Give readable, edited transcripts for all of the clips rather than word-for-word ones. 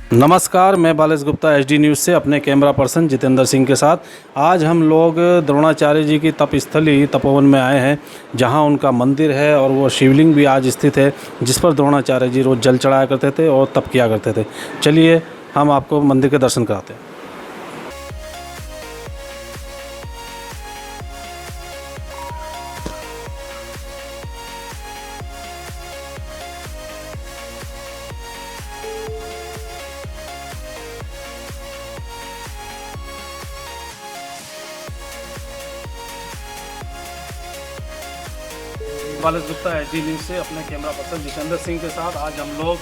नमस्कार, मैं बालेश Gupta HD news से अपने कैमरा पर्सन जितेंद्र सिंह के साथ आज हम लोग द्रोणाचार्य जी की तपस्थली तपोवन में आए हैं, जहां उनका मंदिर है और वो शिवलिंग भी आज स्थित है, जिस पर द्रोणाचार्य जी रोज़ जल चढ़ाया करते थे और तप किया करते थे। चलिए हम आपको मंदिर के दर्शन कराते हैं। बालेश गुप्ता HD न्यूज़ से अपने कैमरा पर्सन जितेंद्र सिंह के साथ आज हम लोग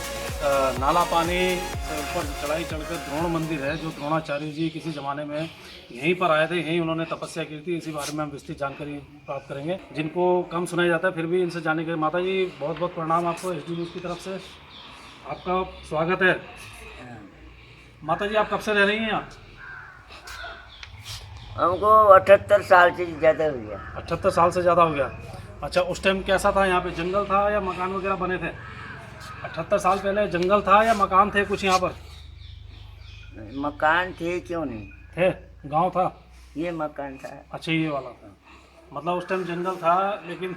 नाला पानी से ऊपर चढ़ाई चढ़कर द्रोण मंदिर है, जो द्रोणाचार्य जी किसी ज़माने में यहीं पर आए थे, यहीं उन्होंने तपस्या की थी। इसी बारे में हम विस्तृत जानकारी प्राप्त करेंगे, जिनको कम सुनाया जाता है, फिर भी इनसे जानने के। माता जी बहुत बहुत प्रणाम आपको HD न्यूज़ की तरफ से, आपका स्वागत है। माता जी आप कब से रह रही हैं यहाँ? हमको 78 साल से ज़्यादा हो गया। 78 साल से ज़्यादा हो गया। अच्छा, उस टाइम कैसा था यहाँ पे? जंगल था या मकान वगैरह बने थे? 78 साल पहले जंगल था या मकान थे कुछ यहाँ पर? मकान थे, क्यों नहीं थे, गांव था। ये मकान था। अच्छा, ये वाला था, मतलब उस टाइम जंगल था, लेकिन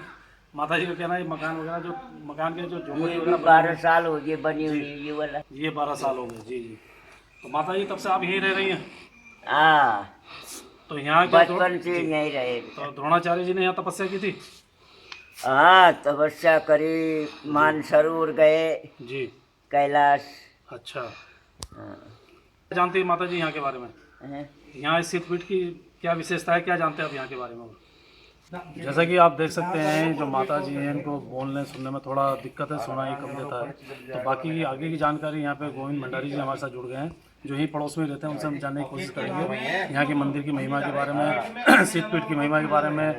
माता जी का कहना है ये मकान वगैरह, जो मकान के जो झोंपड़ी ये वगैरह 12 साल हो गए बनी हुई ये वाला। ये 12 साल हो गए। जी जी। तो माता जी तब से आप यहीं रह रही हैं? हाँ, तो यहाँ क्या बचपन से नहीं रहे। तो द्रोणाचार्य जी ने यहाँ तपस्या की थी? हाँ, तपस्या करी, मानसरोवर गए, जी। कैलाश। अच्छा, हाँ। जानती है माता जी यहाँ के बारे में? हैं? यहाँ इस सिद्धपीठ की क्या विशेषता है, क्या जानते हैं आप यहाँ के बारे में? जैसा कि आप देख सकते हैं, जो माता जी हैं इनको बोलने सुनने में थोड़ा दिक्कत है, सुनाई कम देता है। तो बाकी आगे की जानकारी यहाँ पे गोविंद भंडारी जी हमारे साथ जुड़ गए हैं, जो यहीं पड़ोस में रहते हैं। उनसे हम जानने की कोशिश करेंगे यहाँ के मंदिर की महिमा के बारे में, सिद्धपीठ की महिमा के बारे में,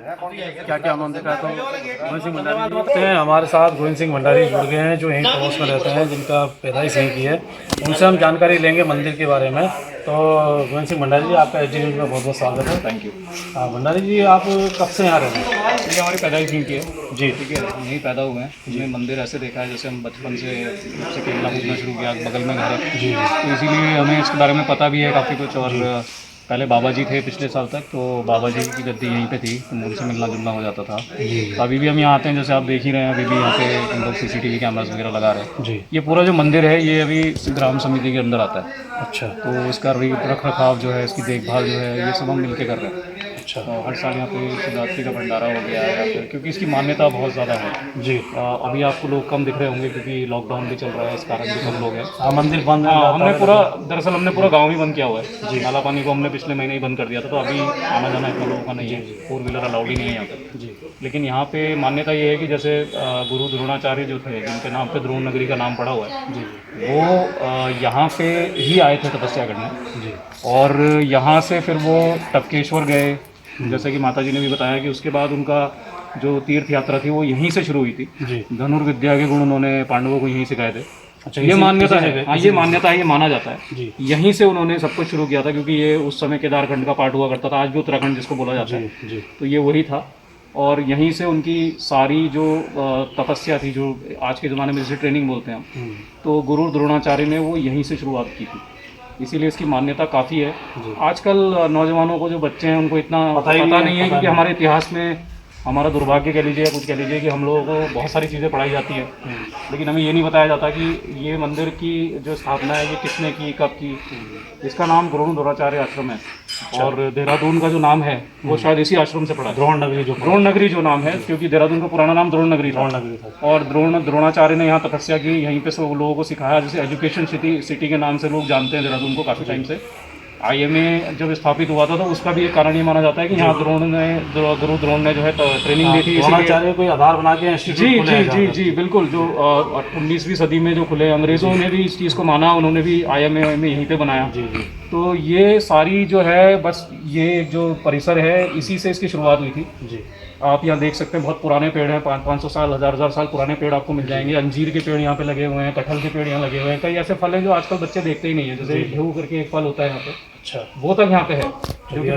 क्या क्या उन्होंने देखा। तो गोविंद सिंह भंडारी जुड़ते हैं हमारे साथ। गोविंद सिंह भंडारी जुड़ गए हैं, जो यहीं पड़ोस में रहते हैं, जिनका पैदाइश यहीं की है। उनसे हम जानकारी लेंगे मंदिर के बारे में। तो गोविंद सिंह भंडारी जी, आपका HD न्यूज़ में बहुत बहुत स्वागत है। Thank you. हाँ भंडारी जी, आप कब से यहाँ रहते हैं? ये हमारी पैदाइश यहीं की है जी। ठीक है, यहीं पैदा हुए हैं। हमने मंदिर ऐसे देखा है जैसे हम बचपन से खेलना कूदना शुरू किया, बगल में घर है जी। तो इसीलिए हमें इसके बारे में पता भी है काफ़ी कुछ। और पहले बाबा जी थे पिछले साल तक, तो बाबा जी की गद्दी यहीं पे थी, तो उनसे मिलना जुलना हो जाता था। तो अभी भी हम यहाँ आते हैं, जैसे आप देख ही रहे हैं, अभी भी यहाँ पे हम लोग CCTV कैमरास वगैरह लगा रहे हैं जी। ये पूरा जो मंदिर है ये अभी ग्राम समिति के अंदर आता है। अच्छा। तो इसका रख रखाव जो है, इसकी देखभाल जो है, ये सब हम मिल के कर रहे हैं। अच्छा। तो हर साल यहाँ पे शिवरात्रि का भंडारा हो गया है, या फिर क्योंकि इसकी मान्यता बहुत ज़्यादा है। जी। अभी आपको लोग कम दिख रहे होंगे क्योंकि लॉकडाउन भी चल रहा है, इस कारण भी कम लोग हैं। हाँ, मंदिर बंद है। हमने पूरा गांव ही बंद किया हुआ है जी। नाला पानी को हमने पिछले महीने ही बंद कर दिया था, तो अभी आना जाना इतना लोगों का नहीं है, 4 व्हीलर अलाउड ही नहीं है यहाँ पे जी। लेकिन यहाँ पे मान्यता ये है कि जैसे गुरु द्रोणाचार्य जो थे, जिनके नाम पे द्रोण नगरी का नाम पड़ा हुआ है जी, वो यहाँ पे ही आए थे तपस्या करने जी। और यहाँ से फिर वो टपकेश्वर गए, जैसे कि माता जी ने भी बताया कि उसके बाद उनका जो तीर्थ यात्रा थी वो यहीं से शुरू हुई थी जी। धनुर्विद्या के गुण उन्होंने पांडवों को यहीं सिखाए थे। अच्छा, ये मान्यता है। हाँ, ये मान्यता है, ये माना जाता है जी। यहीं से उन्होंने सब कुछ शुरू किया था, क्योंकि ये उस समय केदारखंड का पार्ट हुआ करता था, आज भी उत्तराखंड जिसको बोला जाता है जी। तो ये वही था, और यहीं से उनकी सारी जो तपस्या थी, जो आज के ज़माने में जैसे ट्रेनिंग बोलते हैं हम, तो गुरु द्रोणाचार्य ने वो यहीं से शुरुआत की थी, इसीलिए इसकी मान्यता काफ़ी है। आजकल नौजवानों को, जो बच्चे हैं, उनको इतना पता नहीं है, क्योंकि हमारे इतिहास में हमारा दुर्भाग्य कह लीजिए या कुछ कह लीजिए कि हम लोगों को बहुत सारी चीज़ें पढ़ाई जाती हैं, लेकिन हमें ये नहीं बताया जाता कि ये मंदिर की जो स्थापना है ये किसने की, कब की। इसका नाम गुरु द्रोणाचार्य आश्रम है। और देहरादून का जो नाम है वो शायद इसी आश्रम से पड़ा, द्रोण नगरी जो नाम है, क्योंकि देहरादून का पुराना नाम द्रोण नगरी था। और द्रोणाचार्य ने यहाँ तपस्या की, यहीं पे सब लोगों को सिखाया। जैसे एजुकेशन सिटी के नाम से लोग जानते हैं देहरादून को काफ़ी टाइम से। IMA जब स्थापित हुआ था तो उसका भी एक कारण ये माना जाता है कि यहाँ गुरु द्रोण ने जो है ट्रेनिंग दी थी, द्रोणाचार्य कोई आधार बना के जी जी बिल्कुल। जो 19वीं सदी में जो खुले, अंग्रेजों ने भी इस चीज़ को माना, उन्होंने भी IMA में यहीं पे बनाया जी। तो ये सारी जो है, बस ये जो परिसर है इसी से इसकी शुरुआत हुई थी जी। आप यहाँ देख सकते हैं बहुत पुराने पेड़ हैं, 500 साल 1000 साल पुराने पेड़ आपको मिल जाएंगे। अंजीर के पेड़ यहाँ पे लगे हुए हैं, कटहल के पेड़ यहाँ लगे हुए हैं। कई ऐसे फल हैं जो आजकल बच्चे देखते ही नहीं है, जैसे ढेऊ करके एक फल होता है यहाँ पे। अच्छा, वो तक यहाँ पे है, जो कि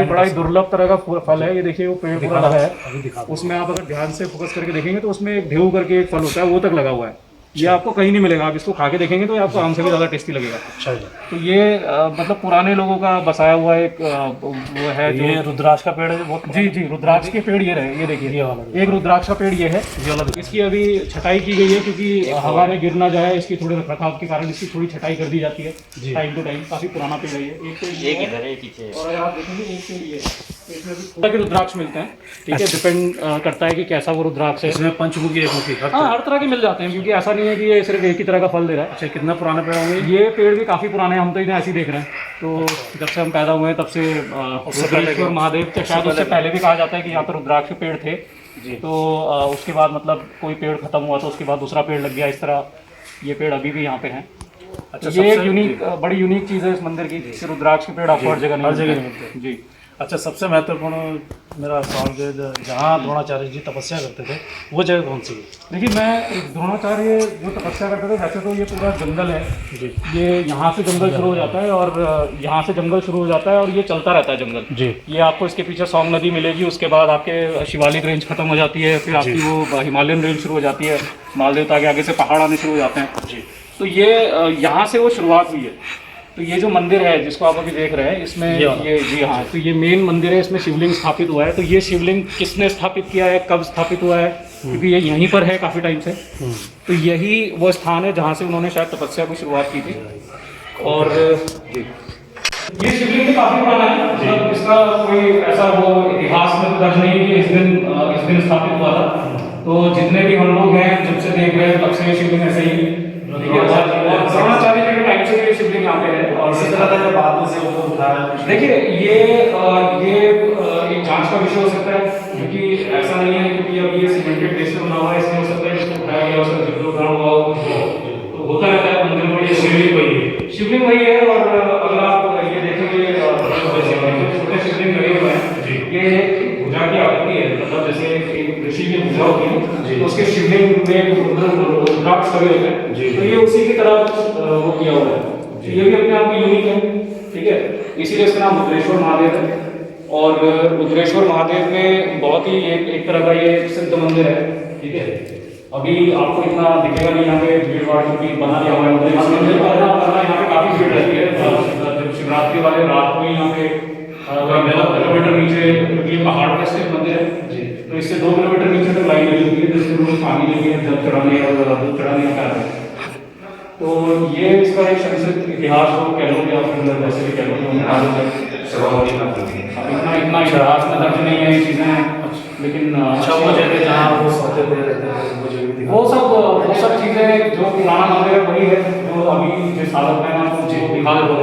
बड़ा ही दुर्लभ तरह का फल है। ये देखिए, वो पेड़ पूरा लगा है, उसमें आप अगर ध्यान से फोकस करके देखेंगे तो उसमें एक ढेऊ करके एक फल होता है, वो तक लगा हुआ है। ये आपको कहीं नहीं मिलेगा। आप इसको खा के देखेंगे तो ये आपको आम से भी ज़्यादा टेस्टी लगेगा। अच्छा जी। तो ये मतलब पुराने लोगों का बसाया हुआ एक वो है जो ये रुद्राक्ष का पेड़ है बहुत। जी जी, रुद्राक्ष के पेड़ ये रहे, ये देखिए ये वाला एक रुद्राक्ष का पेड़ ये है। ये वाला इसकी अभी छटाई की गई है क्योंकि हवा में गिर ना जाए, इसकी थोड़े रखरखाव के कारण इसकी थोड़ी छटाई कर दी जाती है टाइम टू टाइम। काफी पुराना पेड़ है ये। एक पेड़ ये है और अगर आप देखेंगे एक पेड़ ये है। इसमें भी तरह के रुद्राक्ष मिलते हैं, ठीक है, डिपेंड करता है कि कैसा वो रुद्राक्ष है। इसमें पंचमुखी एक मुखी हाँ, हर तरह के मिल जाते हैं क्योंकि ऐसा नहीं है कि ये सिर्फ एक ही तरह का फल दे रहा है। अच्छा, कितना पुराने पेड़ होंगे? ये पेड़ भी काफ़ी पुराने हैं, हम तो इन्हें ऐसे ही देख रहे हैं। तो जब से हम पैदा हुए हैं तब से रुद्रेश्वर महादेव के शायद उससे पहले भी कहा जाता है कि यहाँ पर रुद्राक्ष के पेड़ थे। तो उसके बाद मतलब कोई पेड़ खत्म हुआ तो उसके बाद दूसरा पेड़ लग गया। इस तरह ये पेड़ अभी भी यहाँ पे हैं। अच्छा, ये एक यूनिक बड़ी यूनिक चीज़ है इस मंदिर की कि रुद्राक्ष के पेड़ आपको हर जगह नहीं मिलते। जी। अच्छा, सबसे महत्वपूर्ण मेरा सवाल है, जहाँ द्रोणाचार्य जी तपस्या करते थे वो जगह कौन सी है? देखिए, मैं द्रोणाचार्य जो तपस्या करते थे, वैसे तो ये पूरा जंगल है जी। ये यहाँ से जंगल शुरू हो जाता है और यहाँ से जंगल शुरू हो जाता है और ये चलता रहता है जंगल जी। ये आपको इसके पीछे सौंग नदी मिलेगी, उसके बाद आपके शिवालिक रेंज खत्म हो जाती है, फिर आपकी वो हिमालयन रेंज शुरू हो जाती है, मालदेवता के आगे से पहाड़ आने शुरू हो जाते हैं जी। तो ये यहाँ से वो शुरुआत हुई है। तो ये जो मंदिर है जिसको आप अभी देख रहे हैं, इसमें ये जी हाँ, तो ये मेन मंदिर है, इसमें शिवलिंग स्थापित हुआ है। तो ये शिवलिंग किसने स्थापित किया है, कब स्थापित हुआ है, क्योंकि ये यहीं पर है काफ़ी टाइम से। तो यही वो स्थान है जहाँ से उन्होंने शायद तपस्या की शुरुआत की थी। और ये शिवलिंग काफ़ी पुराना है, मतलब इसका कोई ऐसा वो इतिहास में दर्ज नहीं है कि इस दिन स्थापित हुआ था। तो जितने भी हम लोग हैं जब से देख रहे हैं तब से शिवलिंग ऐसे ही द्रोणाचार्य जी के टाइम से ये शिवलिंग यहाँ पे है। और इसी तरह था बाद में से वो उठाया। देखिए, ये एक जांच का विषय हो सकता है क्योंकि ऐसा नहीं है क्योंकि अब ये सीमेंटेड बेस पे बना हुआ है, इसमें हो सकता है इसको उठाया गया, उसका जीर्णोद्धार हुआ हो, तो होता रहता है मंदिर में। ये शिवलिंग वही है। और अगर आप ये देखेंगे छोटे शिवलिंग लगे हुए हैं, ये भुजा की आकृति है, मतलब जैसे एक ऋषि की भुजा होती है तो उसके शिवलिंग में रुद्राक्ष लगे होते हैं, तो ये उसी की तरह वो किया हुआ है। ये भी अपने आप में यूनिक है, ठीक है, इसीलिए इसका नाम रुद्रेश्वर महादेव है। और रुद्रेश्वर महादेव में बहुत ही एक तरह का ये सिद्ध मंदिर है, ठीक है। अभी आपको इतना दिखेगा नहीं यहाँ पे भीड़ भाड़ क्योंकि बना दिया हुआ है मंदिर। इस मंदिर पर यहाँ पे काफ़ी भीड़ रहती है। जब शिवरात्रि वाले रात को ही यहाँ पे 2 किलोमीटर नीचे, क्योंकि पहाड़ पे स्थित मंदिर है, तो इससे 2 किलोमीटर नीचे तक लाइन लगी होती है जिससे लोग पानी लेके जल चढ़ाने और दूध चढ़ाने का है। तो ये इसका एक संक्षिप्त इतिहास हो कह लो या फिर वैसे भी कह लो, इतना इतिहास में दर्ज नहीं है ये चीज़ें, लेकिन अच्छा वो जगह जहाँ वो सोते रहते हैं वो सब चीज़ें जो पुराना मंदिर है वही है जो अभी जिस हालत में आपको दिखा दो।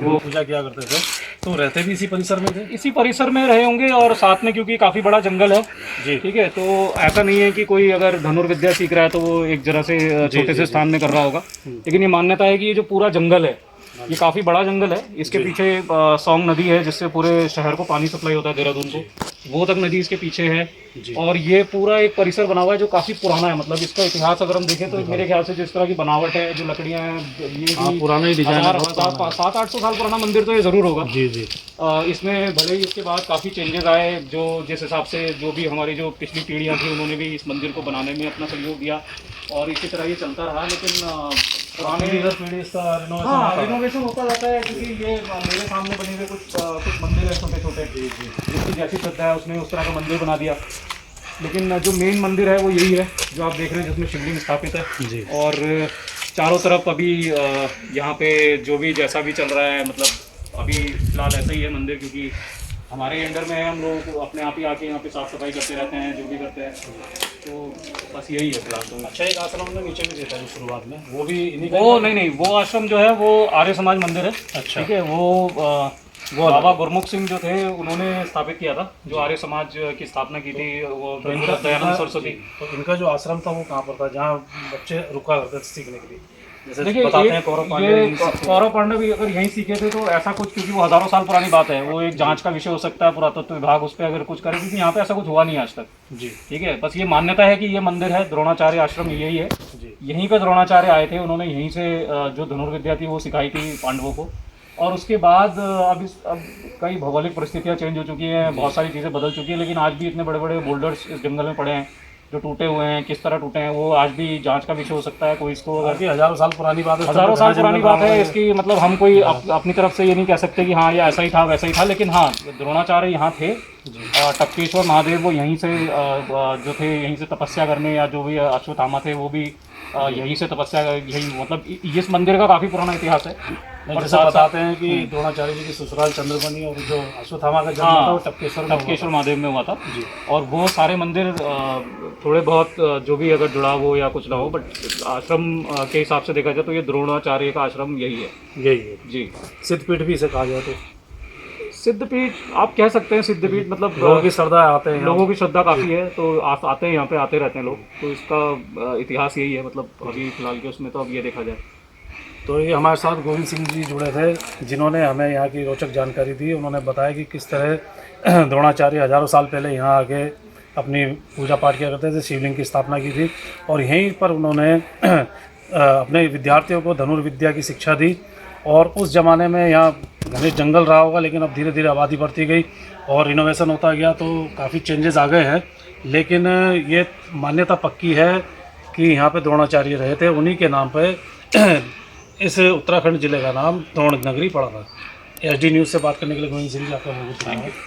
जो पूजा किया करते थे तो रहते भी इसी परिसर में थे? इसी परिसर में रहे होंगे और साथ में क्योंकि काफ़ी बड़ा जंगल है जी, ठीक है। तो ऐसा नहीं है कि कोई अगर धनुर्विद्या सीख रहा है तो वो एक जरा से छोटे से स्थान में कर रहा होगा, लेकिन ये मान्यता है कि ये जो पूरा जंगल है ये काफ़ी बड़ा जंगल है। इसके पीछे सौंग नदी है जिससे पूरे शहर को पानी सप्लाई होता है देहरादून को, वो तक नदी इसके पीछे है। और ये पूरा एक परिसर बना हुआ है जो काफ़ी पुराना है, मतलब इसका इतिहास अगर हम देखें तो मेरे ख्याल से जिस तरह की बनावट है, जो लकड़ियाँ हैं, ये पुराना ही डिजाइन, 700-800 साल पुराना मंदिर तो ये ज़रूर होगा जी जी। इसमें भले ही इसके बाद काफ़ी चेंजेस आए, जो जिस हिसाब से जो भी हमारी जो पिछली पीढ़ियाँ थी उन्होंने भी इस मंदिर को बनाने में अपना सहयोग दिया और इसी तरह ये चलता रहा। लेकिन पुराने पीढ़ी इसका रिनोवेशन होता रहता है क्योंकि ये मेरे सामने बने हुए कुछ मंदिर है छोटे छोटे, जिसकी जैसी श्रद्धा है उसने उस तरह का मंदिर बना दिया। लेकिन जो मेन मंदिर है वो यही है जो आप देख रहे हैं जिसमें शिवलिंग स्थापित है जी। और चारों तरफ अभी यहाँ पे जो भी जैसा भी चल रहा है, मतलब अभी फिलहाल ऐसा ही है मंदिर, क्योंकि हमारे अंडर में है, हम लोग अपने आप ही आके यहाँ पे साफ सफाई करते रहते हैं, जो भी करते हैं, तो बस यही है फिलहाल। तो अच्छा, एक आश्रम ने नीचे भी देखा है शुरुआत में, वो भी इन्हीं का? वो नहीं, वो आश्रम जो है वो आर्य समाज मंदिर है। अच्छा, ठीक है। वो बाबा गुरमुख सिंह जो थे उन्होंने स्थापित किया था, जो आर्य समाज की स्थापना की थी, वो दयानंद सरस्वती। तो इनका जो आश्रम था वो कहाँ पर था जहाँ बच्चे रुका करते थे सीखने के लिए? देखिए, कौरव पांडव भी अगर यहीं सीखे थे तो ऐसा कुछ, क्योंकि वो हज़ारों साल पुरानी बात है, वो एक जांच का विषय हो सकता है, पुरातत्व विभाग उस पर अगर कुछ करे, क्योंकि यहाँ पे ऐसा कुछ हुआ नहीं आज तक जी, ठीक है। बस ये मान्यता है कि ये मंदिर है, द्रोणाचार्य आश्रम यही है जी। यहीं पे द्रोणाचार्य आए थे, उन्होंने यहीं से जो धनुर्विद्या थी वो सिखाई थी पांडवों को। और उसके बाद अब कई भौगोलिक परिस्थितियाँ चेंज हो चुकी हैं, बहुत सारी चीज़ें बदल चुकी हैं, लेकिन आज भी इतने बड़े बड़े बोल्डर्स इस जंगल में पड़े हैं जो टूटे हुए हैं किस तरह टूटे हैं वो आज भी जांच का विषय हो सकता है। कोई इसको अगर बाकी हजारों साल पुरानी बात है, हज़ारों साल पुरानी बात है जंगल इसकी, मतलब हम कोई अपनी तरफ से ये नहीं कह सकते कि हाँ ये ऐसा ही था वैसा ही था, लेकिन हाँ द्रोणाचार्य यहाँ थे। टपकेश्वर महादेव वो यहीं से जो थे यहीं से तपस्या करने, या जो भी अश्वत्थामा थे वो भी यहीं से तपस्या, यही मतलब इस मंदिर का काफ़ी पुराना इतिहास है। और जैसे बताते हैं कि द्रोणाचार्य जी की ससुराल चंद्रबनी और जो अश्वत्थामा का जन्म था वो टपकेश्वर महादेव में हुआ था। और वो सारे मंदिर थोड़े बहुत जो भी अगर जुड़ा हो या कुछ ना हो, बट आश्रम के हिसाब से देखा जाए तो ये द्रोणाचार्य का आश्रम यही है। यही है जी, सिद्धपीठ भी इसे कहा जाए तो सिद्धपीठ आप कह सकते हैं। सिद्धपीठ मतलब लोगों की श्रद्धा आते हैं, लोगों की श्रद्धा काफ़ी है, तो आते हैं यहाँ पे, आते रहते हैं लोग। तो इसका इतिहास यही है, मतलब अभी फिलहाल के उसमें तो अब ये देखा जाए तो ये हमारे साथ गोविंद सिंह जी जुड़े थे जिन्होंने हमें यहाँ की रोचक जानकारी दी। उन्होंने बताया कि किस तरह द्रोणाचार्य हजारों साल पहले यहाँ आके अपनी पूजा पाठ किया करते थे, शिवलिंग की स्थापना की थी और यहीं पर उन्होंने अपने विद्यार्थियों को धनुर्विद्या की शिक्षा दी। और उस ज़माने में यहाँ घने जंगल रहा होगा, लेकिन अब धीरे धीरे आबादी बढ़ती गई और इनोवेशन होता गया तो काफ़ी चेंजेस आ गए हैं। लेकिन ये मान्यता पक्की है कि यहाँ पे द्रोणाचार्य रहे थे, उन्हीं के नाम पे इस उत्तराखंड ज़िले का नाम द्रोण नगरी पड़ा था। SD न्यूज़ से बात करने के लिए गोविंद सिंह जी आपका बहुत धन्यवाद।